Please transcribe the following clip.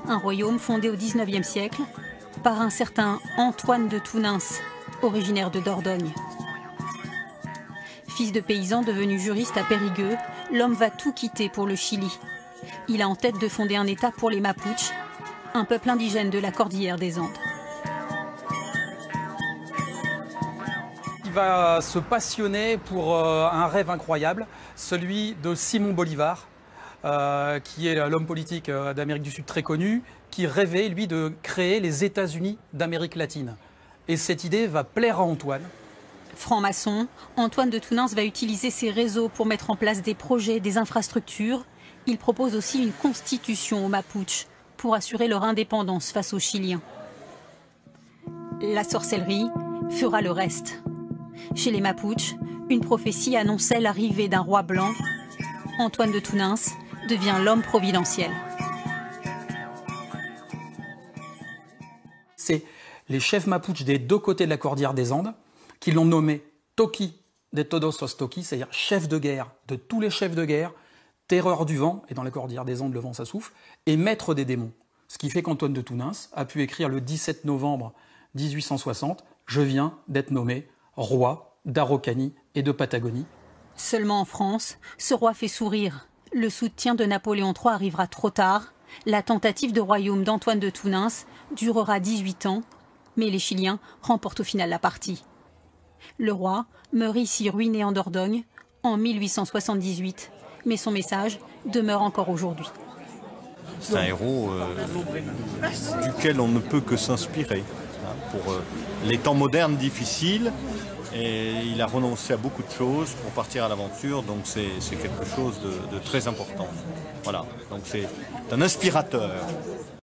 un royaume fondé au XIXe siècle par un certain Antoine de Tounins, originaire de Dordogne. Fils de paysan devenu juriste à Périgueux, l'homme va tout quitter pour le Chili. Il a en tête de fonder un État pour les Mapuches, un peuple indigène de la cordillère des Andes. Il va se passionner pour un rêve incroyable, celui de Simon Bolivar, qui est l'homme politique d'Amérique du Sud très connu, qui rêvait, lui, de créer les États-Unis d'Amérique latine. Et cette idée va plaire à Antoine. Franc-maçon, Antoine de Tounins va utiliser ses réseaux pour mettre en place des projets, des infrastructures. Il propose aussi une constitution aux Mapuches pour assurer leur indépendance face aux Chiliens. La sorcellerie fera le reste. Chez les Mapuches, une prophétie annonçait l'arrivée d'un roi blanc. Antoine de Tounins devient l'homme providentiel. C'est les chefs Mapuches des deux côtés de la cordillère des Andes qui l'ont nommé Toqui de todos los Toquis, c'est-à-dire chef de guerre de tous les chefs de guerre, terreur du vent, et dans la cordillère des Andes, le vent ça souffle, et maître des démons. Ce qui fait qu'Antoine de Tounins a pu écrire le 17 novembre 1860 « Je viens d'être nommé roi d'Araucanie et de Patagonie ». Seulement en France, ce roi fait sourire. Le soutien de Napoléon III arrivera trop tard. La tentative de royaume d'Antoine de Tounins durera 18 ans, mais les Chiliens remportent au final la partie. Le roi meurt ici ruiné en Dordogne en 1878, mais son message demeure encore aujourd'hui. C'est un héros duquel on ne peut que s'inspirer pour les temps modernes difficiles. Et il a renoncé à beaucoup de choses pour partir à l'aventure, donc c'est quelque chose de très important. Voilà, donc c'est un inspirateur.